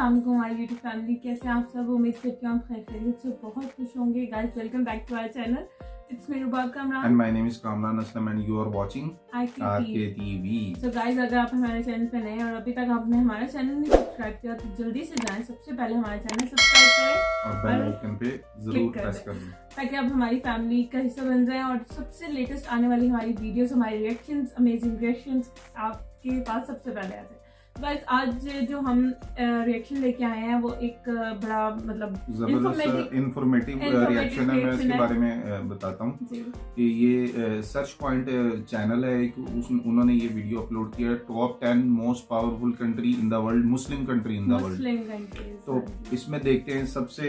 अस्सलाम वालेकुम हमारी यूट्यूब फैमिली, कैसे हैं आप सब। उम्मीद करती हूँ आप खैरियत से बहुत खुश होंगे। Guys welcome back to our channel. It's me Rubab Kamran and my name is Kamran Aslam and you are watching RKTV। So guys, अगर आप हमारे चैनल पे नए हैं और अभी तक आपने हमारा चैनल नहीं सब्सक्राइब किया तो जल्दी से जाएं, सबसे पहले हमारा चैनल सब्सक्राइब करें और बेल आइकन पे जरूर प्रेस कर दें ताकि आप हमारी फैमिली का हिस्सा बन जाएं और सबसे लेटेस्ट आने वाली हमारी वीडियोस, हमारी रिएक्शंस, अमेजिंग रिएक्शंस आपके पास सबसे पहले आ जाए। गाइस आज जो हम रिएक्शन लेके आए हैं वो एक बड़ा मतलब इंफॉर्मेटिव रिएक्शन है। मैं इसके बारे में बताता हूँ कि ये सर्च पॉइंट चैनल है एक, उन्होंने ये वीडियो अपलोड किया है। Top 10 most powerful country in the world, Muslim country in the world. तो इसमें देखते हैं सबसे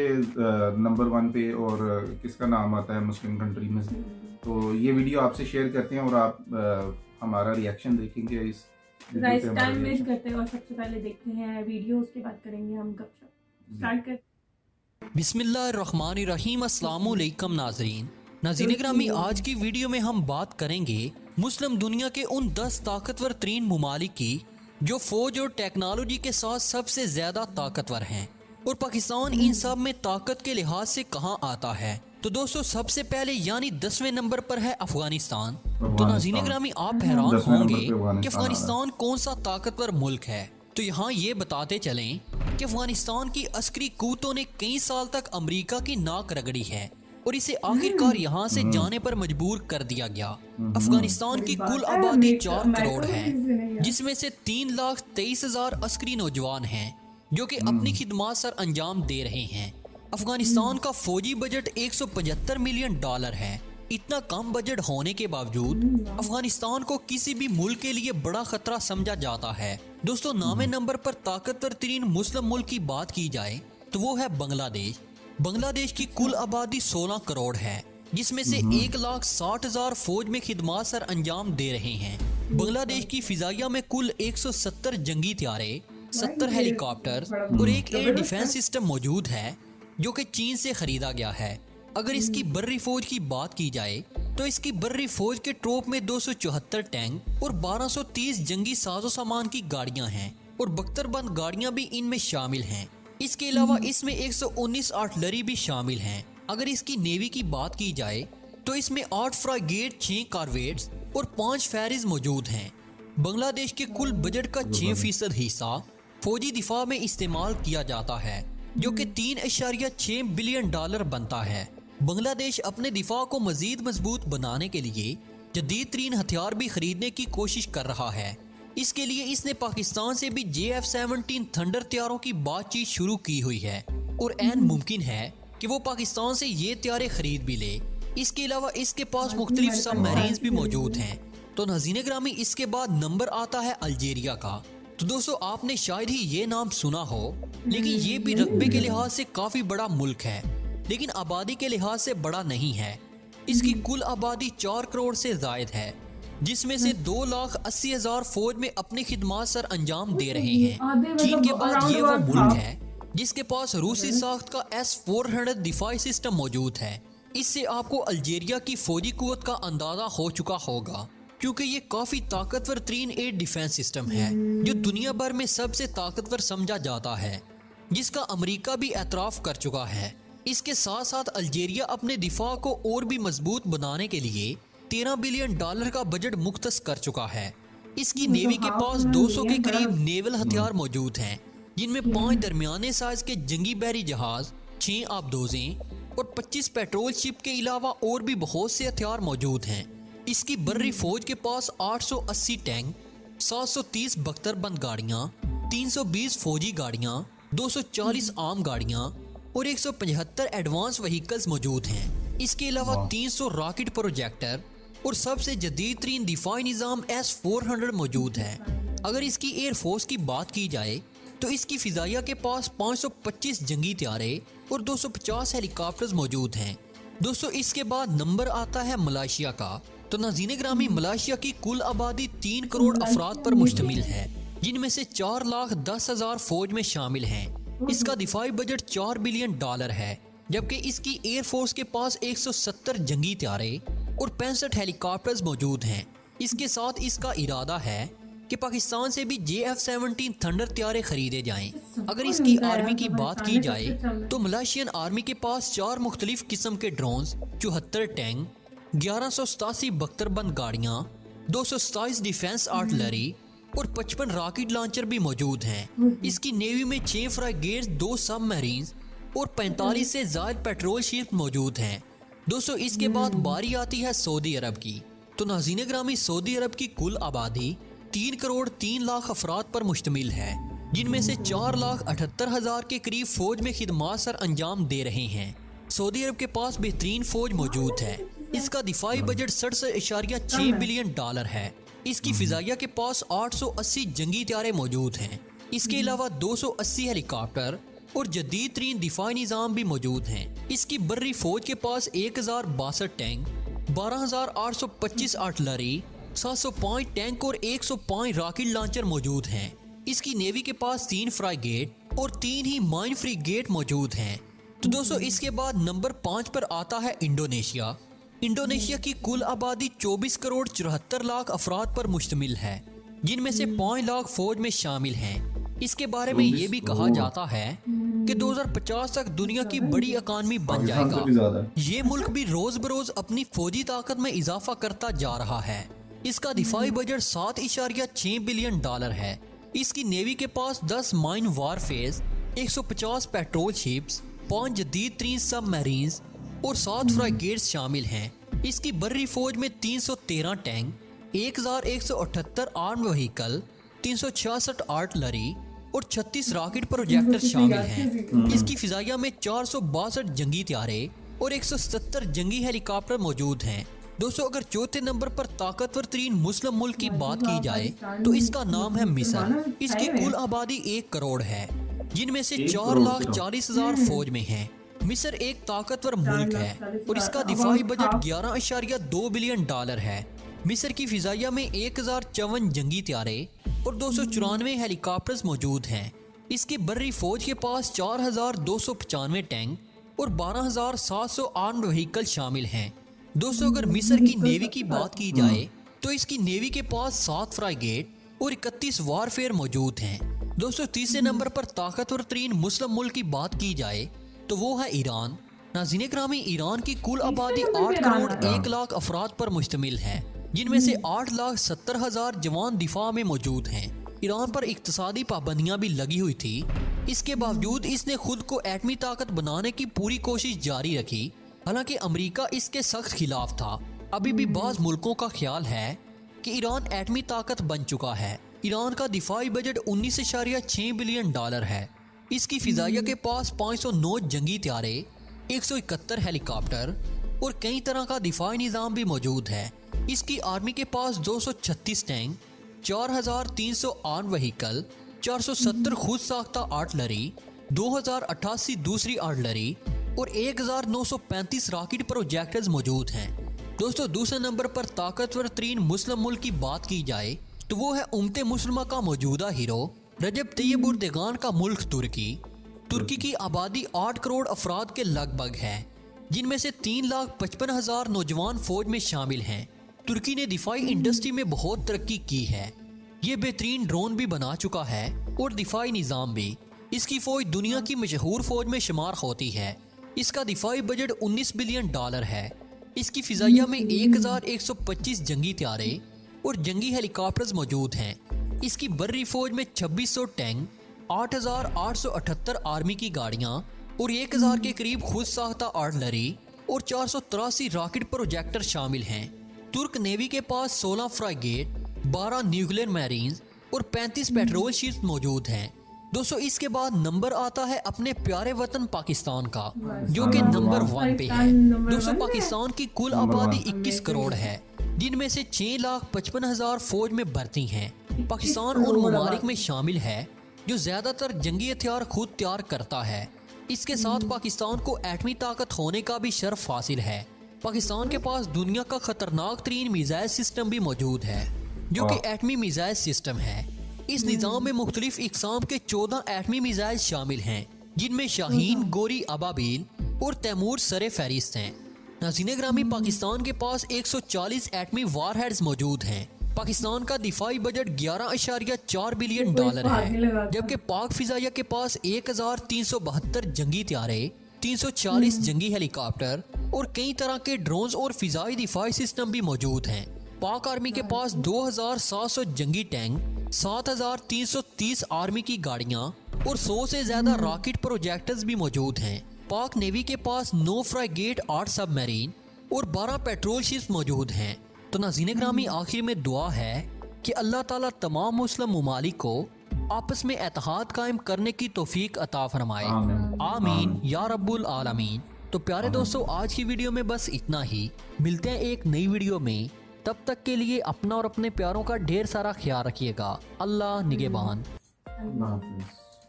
नंबर 1 पे और किसका नाम आता है मुस्लिम कंट्री में। तो ये वीडियो आपसे शेयर करते हैं और आप हमारा रिएक्शन देखेंगे इस गाइस। टाइम वेस्ट करते हैं और सबसे पहले देखते हैं वीडियो, उसके बाद करेंगे हम गपशप। स्टार्ट कर। बिस्मिल्लाहिर्रहमानिर्रहीम। अस्सलाम वालेकुम नाज़रीन ग्रामी, आज की वीडियो में हम बात करेंगे मुस्लिम दुनिया के उन 10 ताकतवर तरीन ममालिक की जो फौज और टेक्नोलॉजी के साथ सबसे ज्यादा ताकतवर हैं, और पाकिस्तान इन सब में ताकत के लिहाज से कहां आता है। तो दोस्तों सबसे पहले यानी 10वें नंबर पर है अफगानिस्तान। तो नाज़रीन ग्रामी, आप हैरान होंगे कि अफगानिस्तान कौन सा ताकतवर मुल्क है। तो यहाँ ये बताते चलें कि अफगानिस्तान की अस्करी कुव्वतों ने कई साल तक अमेरिका की नाक रगड़ी है और इसे आखिरकार यहाँ से जाने पर मजबूर कर दिया गया। अफगानिस्तान की कुल आबादी 4 करोड़ है, जिसमें से 3,23,000 अस्करी नौजवान हैं जो कि अपनी खिदमत सर अंजाम दे रहे हैं। अफगानिस्तान का फौजी बजट $175 मिलियन है। इतना कम बजट होने के बावजूद अफगानिस्तान को किसी भी मुल्क के लिए बड़ा खतरा समझा जाता है। दोस्तों 9वें नंबर पर ताकतवर तरीन मुस्लिम मुल्क की बात की जाए तो वो है बांग्लादेश। बांग्लादेश की कुल आबादी 16 करोड़ है, जिसमें से 1,60,000 फौज में खिदमत सर अंजाम दे रहे हैं। बांग्लादेश की फिजाइया में कुल 170 जंगी त्यारे, 70 हेलीकॉप्टर और एक एयर डिफेंस सिस्टम मौजूद है जो कि चीन से खरीदा गया है। अगर इसकी बर्री फौज की बात की जाए तो इसकी बर्री फौज के ट्रोप में 274 टैंक और 1230 जंगी साजो सामान की गाड़ियां हैं और बख्तरबंद गाड़ियां भी इनमें शामिल हैं। इसके अलावा इसमें 119 आर्टिलरी भी शामिल हैं। अगर इसकी नेवी की बात की जाए तो इसमें 8 फ्रागेट, 6 कॉर्वेट्स और 5 फेरिस मौजूद हैं। बांग्लादेश के कुल बजट का 6% हिस्सा फौजी दिफा में इस्तेमाल किया जाता है, जो कि $3.6 बिलियन बनता है। बांग्लादेश अपने दिफा को मजीद मजबूत बनाने के लिए जदीद तरीन हथियार भी खरीदने की कोशिश कर रहा है। इसके लिए इसने पाकिस्तान से भी JF-17 थंडर त्यारों की बातचीत शुरू की हुई है और ऐन मुमकिन है कि वो पाकिस्तान से ये त्यारे खरीद भी ले। इसके अलावा इसके पास मुख्तलिफ सबमरीन्स भी मौजूद हैं। तो नाज़रीन ग्रामी, इसके बाद नंबर आता है अल्जीरिया का। तो दोस्तों आपने शायद ही ये नाम सुना हो, लेकिन ये भी रकबे के लिहाज से काफी बड़ा मुल्क है, लेकिन आबादी के लिहाज से बड़ा नहीं है। इसकी कुल आबादी 4 करोड़ से जायद है, जिसमें से 2,80,000 फौज में अपनी खिदमत सर अंजाम दे रहे हैं। चीन के बाद ये वो मुल्क है जिसके पास रूसी साख्त का S-400 दिफाई सिस्टम मौजूद है। इससे आपको अल्जीरिया की फौजी कुव्वत का अंदाजा हो चुका होगा, क्योंकि ये काफी ताकतवर तरीन एयर डिफेंस सिस्टम है जो दुनिया भर में सबसे ताकतवर समझा जाता है, जिसका अमेरिका भी एतराफ कर चुका है। इसके साथ साथ अल्जीरिया अपने दिफा को और भी मजबूत बनाने के लिए $13 बिलियन का बजट मुख्तस कर चुका है। इसकी नेवी के पास 200 के करीब नेवल हथियार मौजूद हैं, जिनमें 5 दरमियाने साइज के जंगी बहरी जहाज, 6 आबदोजें और 25 पेट्रोल शिप के अलावा और भी बहुत से हथियार मौजूद हैं। इसकी बर्री फौज के पास 880 टैंक, 730 बख्तरबंद गाड़ियां, 320 फौजी गाड़ियां, 240 आम गाड़ियां और 175 एडवांस व्हीकल्स मौजूद हैं। इसके अलावा 300 रॉकेट प्रोजेक्टर और सबसे जदीद तरीन दिफाई निज़ाम S-400 मौजूद है। अगर इसकी एयर फोर्स की बात की जाए तो इसकी फिजाइया के पास 525 जंगी त्यारे और 250 हेलीकॉप्टर्स मौजूद हैं। दोस्तों इसके बाद नंबर आता है मलेशिया का। तो नाज़रीन ग्रामी, मलेशिया की कुल आबादी 3 करोड़ अफराद पर मुश्तमिल है, जिनमें से 4,10,000 फौज में शामिल हैं। इसका दिफाई बजट $4 बिलियन है, जबकि इसकी एयर फोर्स के पास 170 जंगी त्यारे और 65 हेलीकॉप्टर्स मौजूद हैं। इसके साथ इसका इरादा है कि पाकिस्तान से भी JF-17 थंडर तैयारे खरीदे जाएं। अगर इसकी आर्मी की बात की जाए तो मलेशियन आर्मी के पास 4 मुख्तलिफ किस्म के ड्रोन्स, 74 टैंक, 1187 बख्तरबंद गाड़ियाँ, 227 डिफेंस आर्टिलरी और 55 रॉकेट लॉन्चर भी मौजूद हैं। इसकी नेवी में 6 फ्राइगेट्स, 2 सबमरीन्स और 45 से ज़ायद पेट्रोल शिप मौजूद हैं। दोस्तों, इसके बाद बारी आती है सऊदी अरब की। तो नाज़रीन ग्रामी, सऊदी अरब की कुल आबादी 3 करोड़ 3 लाख अफराद पर मुश्तमिल है, जिनमें से 4,78,000 के करीब फौज में खिदमात सर अंजाम दे रहे हैं। सऊदी अरब के पास बेहतरीन फौज मौजूद है। इसका दिफाई बजट 67.6 बिलियन डॉलर है। इसकी फिजाइया के पास 880 जंगी तैयारे मौजूद हैं। इसके अलावा 280 हेलीकॉप्टर और जदीद तरीन दिफाई निज़ाम भी मौजूद हैं। इसकी बर्री फौज के पास 1062 टैंक, 12,825 आर्टिलरी, 705 टैंक और 105 रॉकेट लॉन्चर मौजूद हैं। इसकी नेवी के पास 3 फ्राइगेट और 3 ही माइन फ्रीगेट मौजूद हैं। तो दोस्तों, इसके बाद नंबर 5 पर आता है इंडोनेशिया। इंडोनेशिया की कुल आबादी 24 करोड़ 74 लाख अफराद पर मुश्तमिल है, जिनमें से 5 लाख फौज में शामिल हैं। इसके बारे में ये भी कहा जाता है कि 2050 तक दुनिया की बड़ी इकानमी बन जाएगा। ये मुल्क भी रोज बरोज अपनी फौजी ताकत में इजाफा करता जा रहा है। इसका दिफाई बजट 7.6 बिलियन डॉलर है। इसकी नेवी के पास 10 माइन वारफेस, 150 पेट्रोल शिप्स, 5 जदीद तरीन सबमरीन्स और 7 फ्राइगेट्स शामिल हैं। इसकी बर्री फौज में 313 टैंक, 1178 आर्म व्हीकल, 366 आर्टिलरी और 36 रॉकेट प्रोजेक्टर शामिल हैं। इसकी फिजाइया में 462 जंगी तैयारे और 170 जंगी हेलीकॉप्टर मौजूद हैं। दोस्तों, अगर चौथे नंबर पर ताकतवर तरीन मुस्लिम मुल्क की बात की जाए तो इसका नाम है मिस्र। इसकी कुल आबादी 1 करोड़ है, जिनमें से 4,40,000 फौज में हैं। मिस्र एक ताकतवर मुल्क है और इसका दिफाई बजट 11.2 बिलियन डॉलर है। मिस्र की फिजाइया में 1054 जंगी तैयारे और 294 हेलीकॉप्टर्स मौजूद हैं। इसकी बर्री फौज के पास 4,295 टैंक और 12,700 आर्म्ड व्हीकल शामिल हैं। दोस्तों, अगर मिस्र की नेवी की बात की जाए तो इसकी नेवी के पास 7 फ्राइगेट और 31 वारफेयर मौजूद हैं। दोस्तों, तीसरे नंबर पर ताकतवर तरीन मुस्लिम मुल्क की बात की जाए तो वो है ईरान। नाज़रीन ग्रामी, ईरान की कुल आबादी 8 करोड़ 1 लाख अफराद पर मुश्तमिल है, जिनमें से 8,70,000 जवान दिफा में मौजूद हैं। ईरान पर इक्तिसादी पाबंदियां भी लगी हुई थी। इसके बावजूद इसने खुद को एटमी ताकत बनाने की पूरी कोशिश जारी रखी। हालांकि अमेरिका इसके सख्त खिलाफ था। अभी भी बाज़ मुल्कों का ख्याल है कि ईरान एटमी ताकत बन चुका है। ईरान का दिफाई बजट 19.6 बिलियन डॉलर है। इसकी फिजाइया के पास 509 जंगी तैयारे, 171 हेलीकॉप्टर और कई तरह का दिफाई निज़ाम भी मौजूद है। इसकी आर्मी के पास 236 टैंक, 4,300 आर्म व्हीकल, 470 खुद साख्ता आर्टिलरी, 2,088 दूसरी आर्टिलरी और 1,935 रॉकेट प्रोजेक्टर्स मौजूद हैं। दोस्तों, दूसरे नंबर पर ताकतवर तरीन मुस्लिम मुल्क की बात की जाए तो वो है उम्मते मुस्लिमा का मौजूदा हीरो रजब तैयब एर्दोगान का मुल्क तुर्की। तुर्की की आबादी 8 करोड़ अफराद के लगभग है, जिनमें से 3,55,000 नौजवान फौज में शामिल हैं। तुर्की ने दिफाई इंडस्ट्री में बहुत तरक्की की है। ये बेहतरीन ड्रोन भी बना चुका है और दिफाई निज़ाम भी। इसकी फौज दुनिया की मशहूर फौज में शुमार होती है। इसका दिफाई बजट 19 बिलियन डॉलर है। इसकी फिजाइया में 1,125 जंगी तैयारे और जंगी हेलीकॉप्टर्स मौजूद हैं। इसकी बर्री फौज में 2600 टैंक, 8,878 आर्मी की गाड़ियाँ और 1,000 के करीब खुद साख्ता आर्टिलरी और 483 रॉकेट प्रोजेक्टर शामिल हैं। तुर्क नेवी के पास 16 फ्राइगेट, 12 न्यूक्लियर मैरीन्स और 35 पेट्रोल शिप्स मौजूद हैं। दोस्तों, इसके बाद नंबर आता है अपने प्यारे वतन पाकिस्तान का, जो कि नंबर 1 पे है। दोस्तों, पाकिस्तान की कुल आबादी 21 करोड़ है, जिनमें से 6,55,000 फौज में भर्ती हैं। पाकिस्तान उन ममालिक में शामिल है जो ज्यादातर जंगी हथियार खुद तैयार करता है। इसके साथ पाकिस्तान को एटमी ताकत होने का भी शर्फ हासिल है। पाकिस्तान के पास दुनिया का खतरनाक तरीन मिसाइल सिस्टम भी मौजूद है, जो कि एटमी मिसाइल सिस्टम है। इस निज़ाम में मुख्तलिफ इकसाम के 14 एटमी मिसाइल शामिल हैं, जिनमें शाहीन, गोरी, अबाबील और तैमूर सरे फहरिस्त हैं। नाज़रीन ग्रामी, पाकिस्तान के पास 140 एटमी वारहेड्स मौजूद हैं, पाकिस्तान का दिफाई बजट 11.4 बिलियन डॉलर है, जबकि पाक फिजाइया के पास 1372 जंगी त्यारे, 340 जंगी हेलीकॉप्टर और कई तरह के ड्रोन्स और फिजाई दिफाई सिस्टम भी मौजूद हैं। पाक आर्मी के पास 2700 जंगी टैंक, 7330 आर्मी की गाड़ियां और 100 से ज्यादा रॉकेट प्रोजेक्टर्स भी मौजूद हैं। पाक नेवी के पास 9 फ्राइगेट, 8 सबमरीन और 12 पेट्रोल शिप्स मौजूद हैं। तो नाज़रीन ग्रामी, आखिर में दुआ है कि अल्लाह ताला तमाम मुस्लिम मुमालिक को आपस में इत्तेहाद कायम करने की तौफीक अता फरमाए। आमीन या रब्बुल आलमीन। तो प्यारे दोस्तों, आज की वीडियो में बस इतना ही। मिलते हैं एक नई वीडियो में, तब तक के लिए अपना और अपने प्यारों का ढेर सारा ख्याल रखिएगा। अल्लाह निगहबान।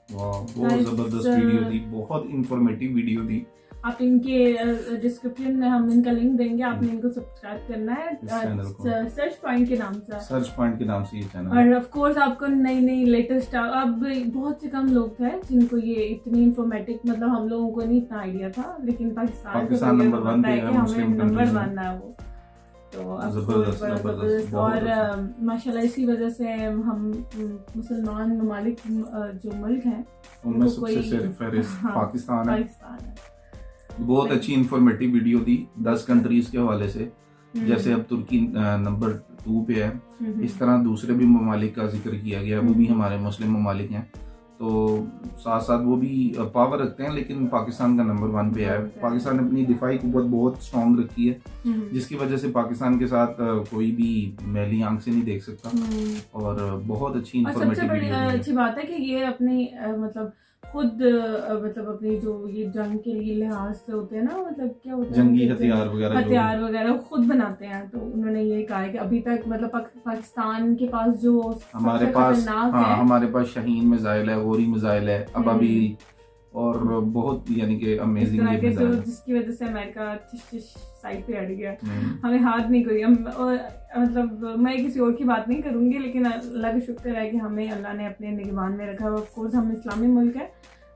बहुत जबरदस्त वीडियो थी, बहुत इंफॉर्मेटिव वीडियो थी। आप इनके डिस्क्रिप्शन में हम इनका लिंक देंगे, आपने इनको सब्सक्राइब करना है सर्च पॉइंट के नाम से। सर्च पॉइंट के नाम से ये चैनल। और ऑफ कोर्स आपको नई नई लेटेस्ट, अब बहुत से कम लोग थे जिनको ये इतनी इंफॉर्मेटिव, मतलब हम लोगों को नहीं इतना आइडिया था, लेकिन पाकिस्तान नंबर 1 पे है, हमें नंबर 1 है वो। तो जबरदस्त। और माशाल्लाह इसी वजह से हम मुसलमान ममालिक जो मुल्क हैं उनमें सबसे फहरिस्त पाकिस्तान है। बहुत अच्छी इंफॉर्मेटिव वीडियो थी 10 कंट्रीज के हवाले से। जैसे अब तुर्की नंबर 2 पे है, इस तरह दूसरे भी ममालिक का जिक्र किया गया, वो भी हमारे मुस्लिम ममालिक हैं। तो साथ साथ वो भी पावर रखते हैं, लेकिन पाकिस्तान का नंबर 1 पे है। पाकिस्तान ने अपनी दिफाई कुव्वत बहुत स्ट्रॉन्ग रखी है, जिसकी वजह से पाकिस्तान के साथ कोई भी मैली आंख से नहीं देख सकता। और बहुत अच्छी इंफॉर्मेटिव वीडियो है। अच्छी बात है कि ये अपनी मतलब खुद मतलब अपनी जो ये जंग के लिए लिहाज से होते हैं ना, मतलब क्या होता है, जंगी हथियार वगैरह खुद बनाते हैं। तो उन्होंने ये कहा है कि अभी तक मतलब पाकिस्तान के पास जो हमारे पास शाहीन मिसाइल है, गोरी मिसाइल है, अबाबील, और बहुत यानी कि अमेजिंग जिसकी वजह से अमेरिका साइड पे हट गया। हमें हाथ नहीं कोई, मतलब मैं किसी और की बात नहीं करूंगी, लेकिन अल्लाह का शुक्र है कि हमें अल्लाह ने अपने निगरान में रखा। ऑफ कोर्स हम इस्लामी मुल्क है,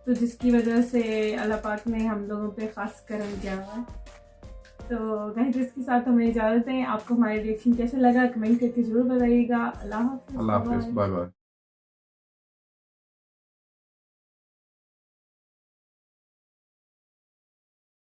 तो जिसकी वजह से अल्लाह पाक ने हम लोगों पे खास करम किया हुआ है। तो गाइस, इसके साथ हमें इजाज़त है। आपको हमारे रिएक्शन कैसा लगा कमेंट करके जरूर बताइएगा। अल्लाह हाफ़िज़, बाय बाय।